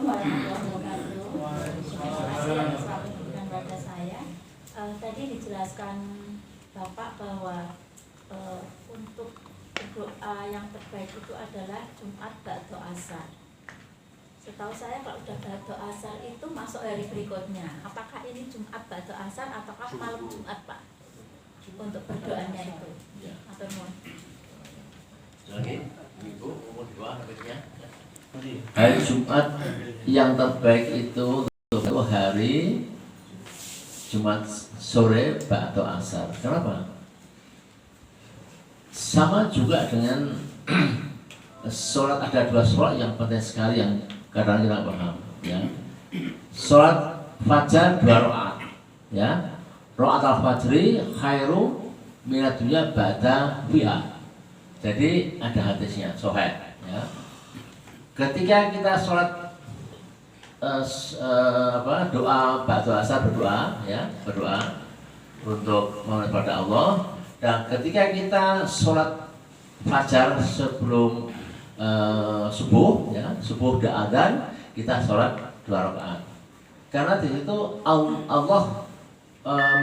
warahmatullahi wabarakatuh. Terima kasih atas waktu diberikan pada saya. Tadi dijelaskan Bapak bahwa untuk doa yang terbaik itu adalah Jumat ba'da asar. Setahu saya kalau sudah ba'da asar itu masuk hari berikutnya. Apakah ini Jumat ba'da asar ataukah malam Jumat, Pak? Untuk berdoanya itu. Atau mohon. Lagi, Ibu mau doa habisnya. Hari Jumat yang terbaik itu hari Jumat sore ba'da asar. Kenapa? Sama juga dengan sholat, ada dua sholat yang penting sekali yang kadang kita paham, ya. Sholat fajar 2 rakaat, ya. Rakaat al-fajri khairu minad dunya ba'da fiha. Jadi ada hadisnya, sahih, ya. Ketika kita sholat doa ba'da asar, berdoa, ya, berdoa untuk memohon kepada Allah. Dan ketika kita sholat fajar sebelum subuh, ya, subuh udah adzan, kita sholat 2 rakaat. Karena di situ Allah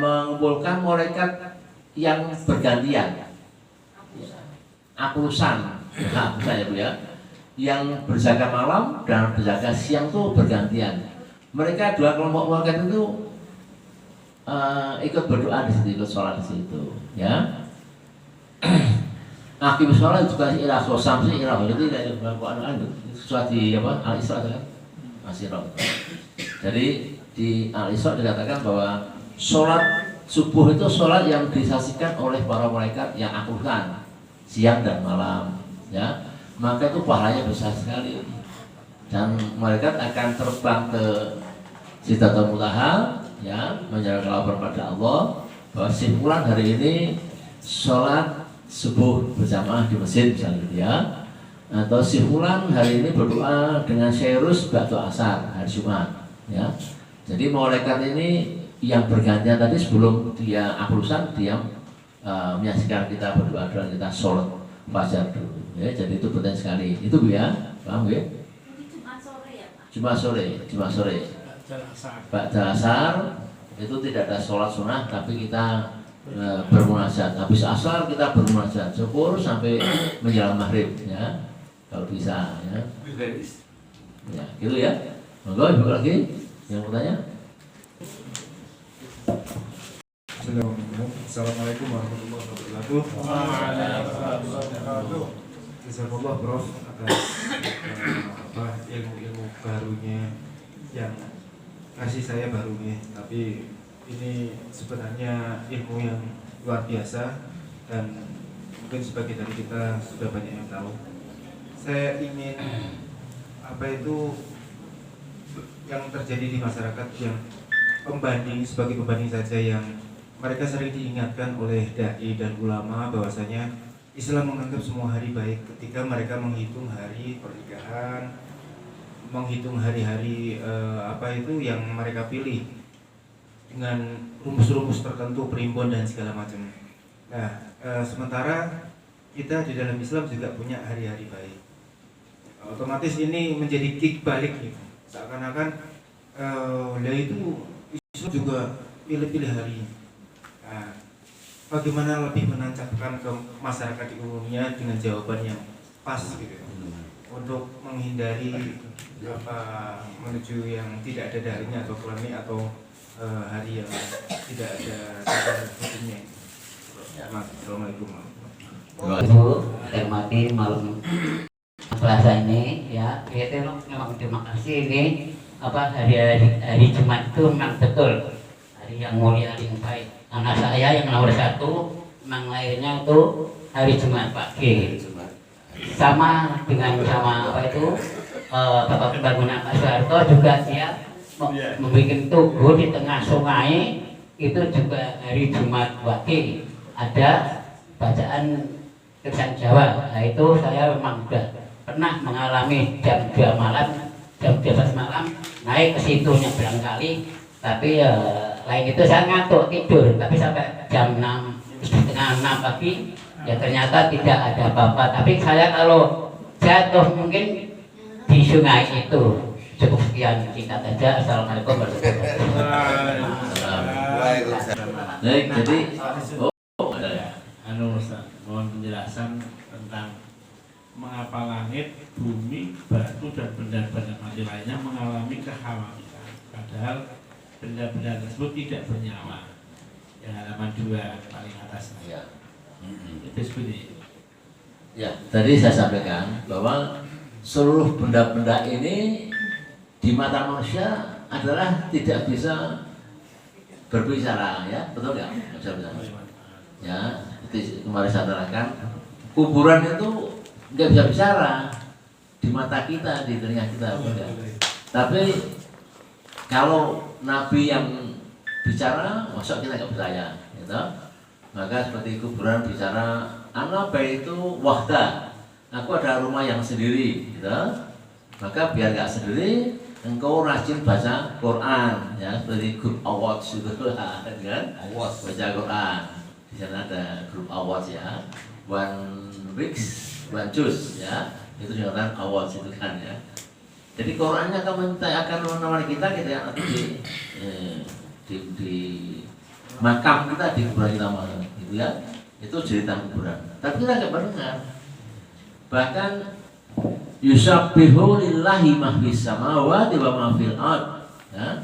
mengumpulkan malaikat yang bergantian, aklusan, ya Bu, ya, yang berjaga malam dan berjaga siang tuh bergantian. Mereka 2 kelompok malaikat itu ikut berdoa di situ, ikut sholat di situ, ya. Akhir sholat juga ilah sosam sih ilah itu dari Al-Quran surat di apa Al-Isra kan masih roh. Jadi di Al-Isra dikatakan bahwa sholat subuh itu sholat yang disaksikan oleh para malaikat yang akulukan siang dan malam, ya. Maka itu pahalanya besar sekali dan malaikat akan terbang ke Sidratul Muntaha, ya, menyerahkan kabar pada Allah bahwa simpulan hari ini sholat subuh berjamaah di masjid misalnya, ya, atau simpulan hari ini berdoa dengan syirus ba'da asar hari Jumat, ya. Jadi malaikat ini yang bergantian tadi sebelum dia aklusan dia menyaksikan kita berdoa dan kita sholat fajar dulu, ya. Jadi itu penting sekali itu Bu, ya, paham ya? Jumat sore ya Pak? Jumat sore ba'da asar itu tidak ada sholat sunnah tapi kita bermunajat. Habis asar kita bermunajat syukur sampai menjelang maghrib, ya, kalau bisa, ya. Ya, gitu ya. Monggo Ibu lagi yang mau tanya. Assalamualaikum warahmatullahi wabarakatuh. Waalaikumsalam. Jazakallah Prof atas ilmu-ilmu barunya yang kasih saya baru nih, tapi ini sebenarnya ilmu yang luar biasa dan mungkin sebagai dari kita sudah banyak yang tahu. Saya ingin yang terjadi di masyarakat yang sebagai pembanding saja, yang mereka sering diingatkan oleh dai dan ulama bahwasanya Islam menganggap semua hari baik ketika mereka menghitung hari pernikahan, menghitung hari-hari yang mereka pilih dengan rumus-rumus tertentu, primbon dan segala macam. Nah, sementara kita di dalam Islam juga punya hari-hari baik. Otomatis ini menjadi kick balik gitu. Seakan-akan itu Islam juga pilih-pilih hari. Nah, bagaimana lebih menancapkan ke masyarakat di umumnya dengan jawaban yang pas gitu, untuk menghindari menuju yang tidak ada darinya atau kurangnya atau hari yang tidak ada hukumnya. Assalamualaikum. Ibu hormati malam Selasa ini, ya, kita memang terima kasih ini hari Jumat itu memang betul hari yang mulia, hari yang baik. Anak saya yang nomor 1 memang lahirnya itu hari Jumat pagi, sama dengan Bapak Pembangunan Pak Soeharto juga dia membuat tugu di tengah sungai itu juga hari Jumat Wage ada bacaan tulisan Jawa. Nah, itu saya memang sudah pernah mengalami jam 2 malam, jam 12 malam naik ke situnya berangkali, tapi lain itu saya ngantuk tidur, tapi sampai jam 5:30 pagi ya ternyata tidak ada apa-apa. Tapi saya kalau jatuh mungkin di sungai itu Cukup sekian singkat aja. Assalamualaikum warahmatullahi Waalaikumsalam. Baik, jadi Ustaz, mohon penjelasan tentang mengapa langit, bumi, batu dan benda-benda mati lainnya mengalami kehawamitan, padahal benda-benda tersebut tidak bernyawa. Yang halaman 2 paling atas. ya. Itu seperti Ya, tadi saya sampaikan bahwa seluruh benda-benda ini di mata manusia adalah tidak bisa berbicara, ya, betul nggak? Nggak bisa bicara. Ya, seperti kemarin saya terangkan, kuburan itu nggak bisa bicara di mata kita, di telinga kita, tidak. Tapi kalau Nabi yang bicara, masuk kita nggak percaya, gitu. Maka seperti kuburan bicara, ana baitu wahda, aku ada rumah yang sendiri, gitu. Maka biar nggak sendiri, engkau rajin baca Quran, ya, seperti grup awards itu lah, kan? Awards baca Quran. Di sana ada grup awards, ya, one weeks, one juice, ya, itu dinamakan awards itu kan, ya. Jadi Qurannya akan menawar kita ya, di makam kita, di kuburan kita malam, gitu ya. Itu cerita kuburan. Tapi kita nggak mendengar. Bahkan yusabbihu lillahi ma fis samawati wa ma fil ard. Ya.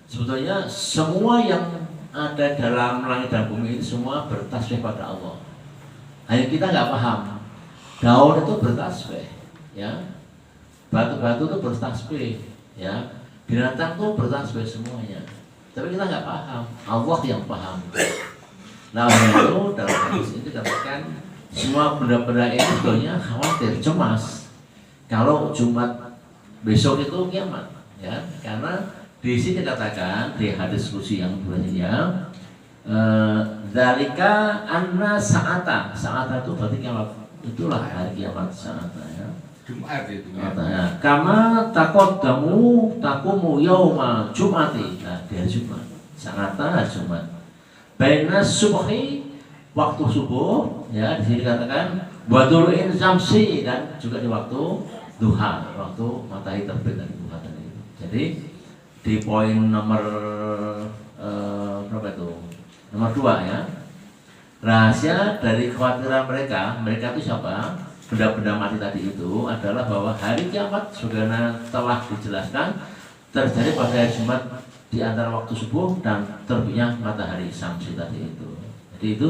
Sebetulnya semua yang ada dalam langit dan bumi itu semua bertasbih pada Allah. Hanya kita nggak paham. Daun itu bertasbih, ya. Batu-batu itu bertasbih, ya. Binatang itu bertasbih semuanya. Tapi kita nggak paham. Allah yang paham. Nah, itu dalam hadis ini dikatakan semua benda-benda ini sebetulnya khawatir, cemas. Kalau Jumat besok itu kiamat, ya, karena di sini dikatakan di hadis kursi yang berikutnya, dzalika anna sa'ata itu berarti kiamat, itulah hari kiamat sa'ata, ya. Jumat itu. Ya. Kama taqumu yauma Jumati, nah di hari Jumat, sa'ata Jumat. Baina subhi, waktu subuh, ya, di sini dikatakan wadulu'in samsi, dan juga di waktu duha, waktu matahari terbit dari duha tadi. Jadi di poin nomor berapa itu? Nomor 2, ya. Rahasia dari kekhawatiran mereka itu siapa? Benda-benda mati tadi itu adalah bahwa hari kiamat sebagaimana telah dijelaskan terjadi pada hari Jumat di antara waktu subuh dan terbitnya matahari samsi tadi itu. Jadi itu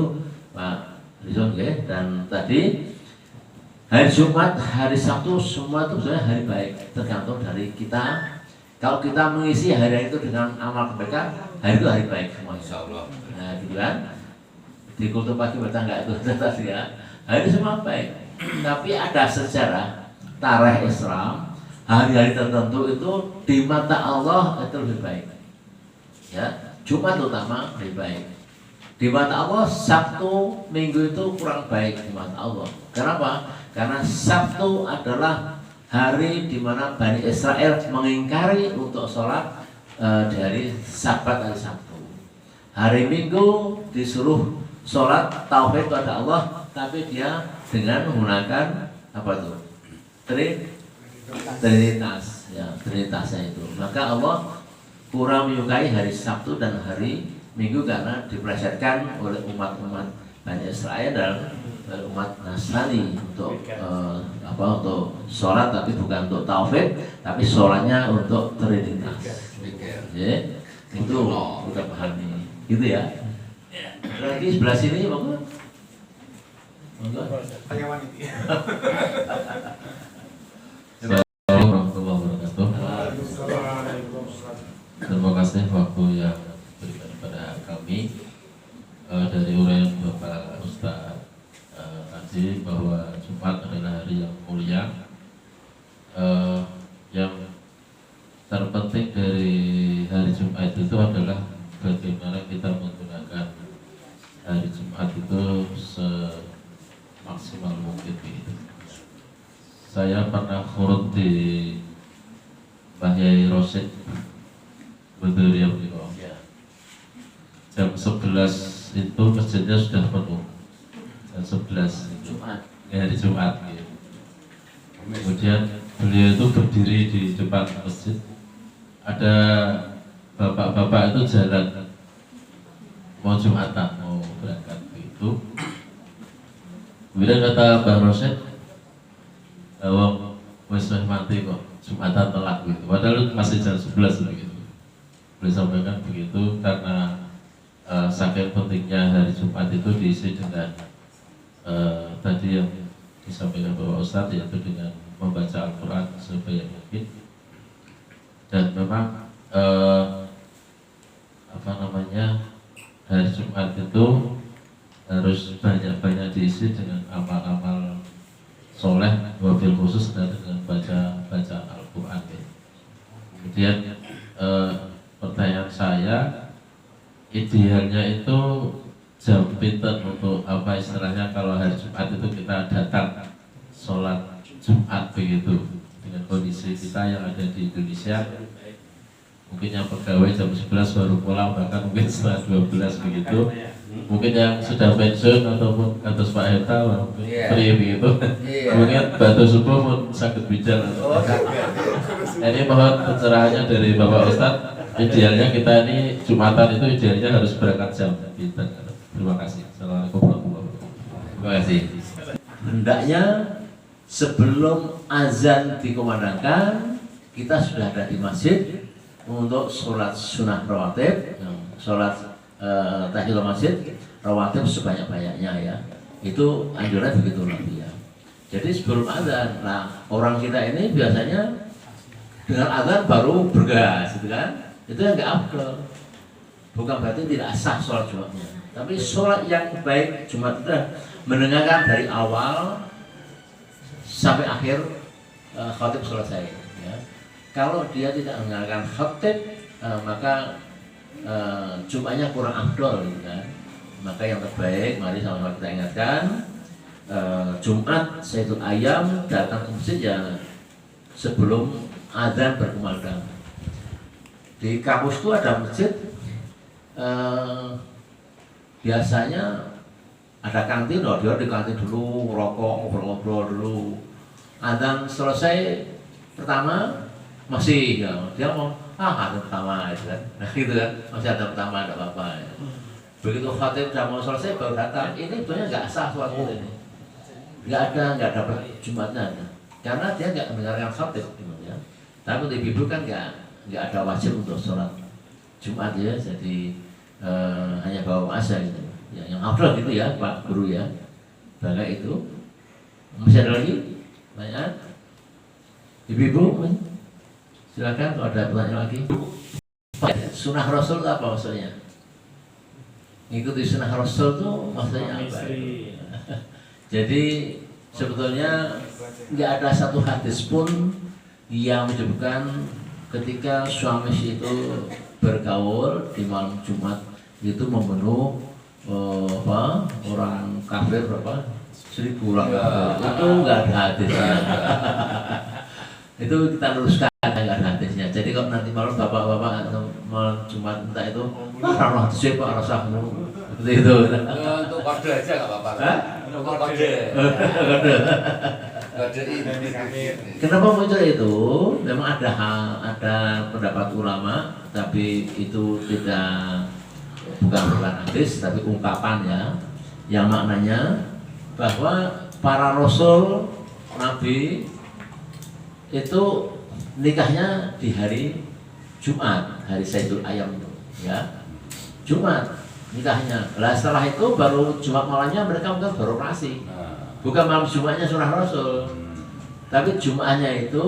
Pak Rizon, ya. Dan tadi hari Jumat, hari Sabtu, semua itu sebenarnya hari baik, tergantung dari kita. Kalau kita mengisi hari itu dengan amal kebaikan, hari itu hari baik semua, insya Allah. Nah, gitu kan. Di kultur pagi bertangga itu tadi, ya. Hari semua baik. Tapi ada sejarah tarikh Islam, hari-hari tertentu itu di mata Allah itu lebih baik. Ya, Jumat utama lebih baik. Di mata Allah Sabtu, Minggu itu kurang baik di mata Allah. Kenapa? Karena Sabtu adalah hari di mana Bani Israel mengingkari untuk sholat di hari Sabat, hari Sabtu. Hari Minggu disuruh sholat tauhid pada Allah, tapi dia dengan menggunakan apa tuh? Trinitas, ya, trinitasnya itu. Maka Allah kurang menyukai hari Sabtu dan hari Minggu karena dipelesetkan oleh umat-umat Bani Israel dan umat Nasrani untuk untuk sholat, tapi bukan untuk taufik, tapi sholatnya untuk trinitas. Ya, itu kita pahami, gitu ya. Lagi sebelah sini, monggo. Tanya wanita. Warahmatullahi wabarakatuh. Terima kasih waktu yang diberikan kepada kami dari uraian Bapak Ustaz tadi bahwa Jumat adalah hari yang mulia. Yang terpenting dari hari Jumat itu adalah bagaimana kita menggunakan hari Jumat itu semaksimal mungkin gitu. Saya pernah khurut di Mbah Yai Rosyid Beduriah gitu. Jam 11 itu masjidnya sudah penuh. Jam 11 Jumat, hari Jumat gitu. Kemudian beliau itu berdiri di depan masjid. Ada bapak-bapak itu jalan mau Jumatan, mau berangkat begitu. Kemudian kata Mbah Rosyid, wis mati kok, Jumatan telat gitu. Padahal masih jam 11 begitu. Boleh sampaikan begitu karena saking pentingnya hari Jumat itu diisi dengan tadi yang disampaikan Bapak Ustadz, yaitu dengan membaca Al-Quran sebanyak mungkin. Dan memang hari Jumat itu harus banyak-banyak diisi dengan amal-amal soleh, wabil khusus dan dengan baca Al-Quran. Kemudian pertanyaan saya, idealnya itu jam pinten untuk apa istilahnya kalau hari Jumat itu kita datang sholat Jumat begitu, dengan kondisi kita yang ada di Indonesia, mungkin yang pegawai jam 11 baru pulang, bahkan mungkin setelah 12 begitu, mungkin yang sudah pensiun ataupun atas Pak Heta free begitu, mungkin batu subuh pun sakit bicara. Ini mohon pencerahannya dari Bapak Ustadz. Idealnya kita ini Jumatan itu idealnya harus berangkat jam pinten. Terima kasih. Assalamualaikum warahmatullahi wabarakatuh. Terima kasih. Hendaknya sebelum azan dikumandangkan, kita sudah ada di masjid untuk sholat sunnah rawatib, sholat tahiyatul masjid rawatib sebanyak-banyaknya ya. Itu anjuran begitu Nabi ya. Jadi sebelum azan, nah orang kita ini biasanya dengan azan baru bergas, gitu kan? Itu yang nggak afdal. Bukan berarti tidak sah sholat Jumatnya, tapi sholat yang baik Jumat itu mendengarkan dari awal sampai akhir khatib selesai. Ya. Kalau dia tidak mendengarkan khatib, maka Jumatnya kurang afdal, gitu kan? Maka yang terbaik, mari sama-sama kita ingatkan, Jumat Sayyidul Ayam datang ke masjid ya sebelum azan berkumandang. Di kampus itu ada masjid, biasanya ada kantin, dia di kantin dulu, rokok, ngobrol-ngobrol dulu. Azan selesai pertama masih, ya, dia ngomong, azan pertama, gitu kan, nah, gitu kan, masih azan pertama, ada apa-apa. Ya. Begitu khatib sudah mau selesai baru datang, ini sebenarnya nggak sah suatu ini, nggak dapat Jumatnya, karena dia nggak mendengarkan khatib, ya. Tapi untuk ibu kan nggak ada wajib untuk sholat Jumat ya, jadi hanya bawa asa gitu. Ya, yang afdal gitu ya Pak Guru ya. Baga itu. Masih ada lagi? Pertanyaan? Ibu-ibu, silakan kalau ada pertanyaan lagi. Sunnah Rasul itu apa maksudnya? Ngikuti sunnah Rasul itu maksudnya apa? Jadi sebetulnya nggak ada satu hadis pun yang menyebutkan ketika suami itu bergaul di malam Jumat itu membunuh orang kafir berapa? 1000 orang kafir. Itu nggak ada hadisnya. Itu kita luruskan, nggak ada hadisnya. Jadi kalau nanti malam bapak-bapak atau malam Jumat entah itu orang hadisnya Pak rasamu seperti itu. Untuk kode aja nggak apa-apa. Untuk kode. Kenapa muncul itu? Memang ada pendapat ulama, tapi itu bukan hadis, tapi ungkapan ya, yang maknanya bahwa para rasul, nabi itu nikahnya di hari Jumat, hari Sayyidul Ayam itu, ya, Jumat nikahnya. Lah setelah itu baru Jumat malamnya mereka mungkin beroperasi. Bukan malam Jumatnya sunnah Rasul, tapi Jumatnya itu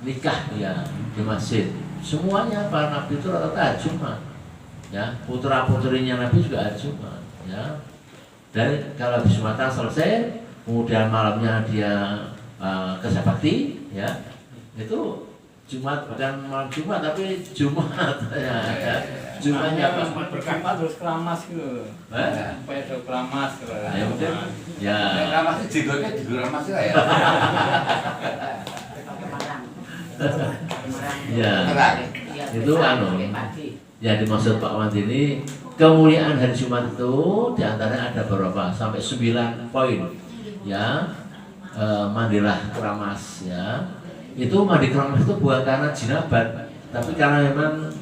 nikah dia di masjid. Semuanya para nabi itu rata-rata Jumat, ya, putra putrinya nabi juga hari Jumat, ya. Dan kalau habis Jumatan selesai, kemudian malamnya dia kerja bakti, ya, itu Jumat bukan malam Jumat tapi Jumat, ya. Jumatnya apa? Berkamar terus keramas gitu. Supaya ada keramas gitu. Ya mungkin ya. Keramas itu jigolnya keramas lah ya. Ya. Itu ya dimaksud Pak Wandi ini kemuliaan hari Jumat itu diantaranya ada beberapa sampai 9 poin. Ya. Mandilah keramas ya. itu mandi keramas itu bukan karena jinabat, tapi karena memang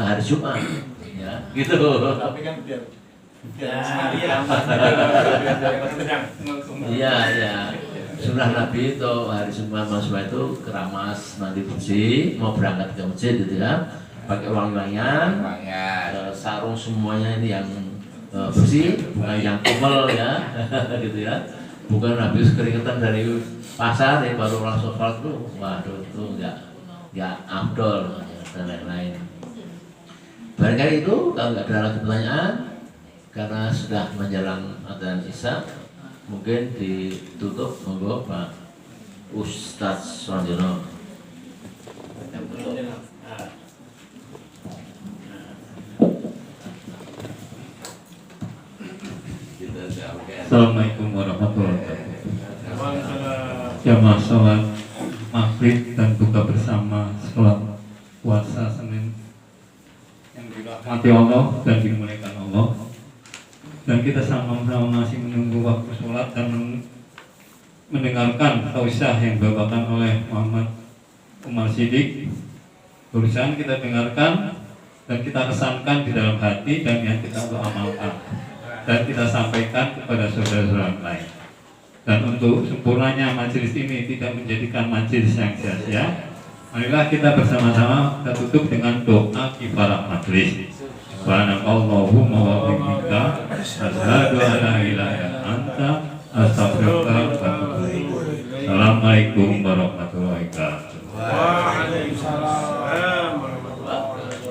hari Jumat, ya, gitu. Tapi kan biar sekalian. Iya, iya. Sunnah Nabi itu hari Jumat Jumat itu keramas, mandi bersih, mau berangkat ke masjid gitu ya, pakai wangi-wangian, sarung semuanya ini yang bersih, bukan yang kumel ya, gitu ya. Bukan habis keringetan dari pasar ya baru langsung sholat tuh, waduh itu nggak afdol dan lain-lain. Barangkali itu kalau nggak ada lagi pertanyaan, karena sudah menjelang adzan Isya, mungkin ditutup monggo Pak Ustadz Suranjono. Assalamualaikum warahmatullahi wabarakatuh. Jamaah sholat maghrib dan buka bersama sholat puasa Senin yang dirahmati Allah dan dimuliakan Allah. Dan kita sama-sama masih menunggu waktu sholat dan mendengarkan tausiah yang dibawakan oleh Muhammad Umar Siddiq. Tulisan kita dengarkan dan kita kesankan di dalam hati dan yang kita untuk amalkan dan kita sampaikan kepada saudara-saudara lain. Dan untuk sempurnanya majelis ini tidak menjadikan majelis yang sia-sia, marilah kita bersama-sama kita tutup dengan doa kifarah majelis. Subhanakallahumma wa bihamdika asyhadu an la ilaha illa anta astaghfiruka wa atubu ilaik. Assalamualaikum warahmatullahi wabarakatuh.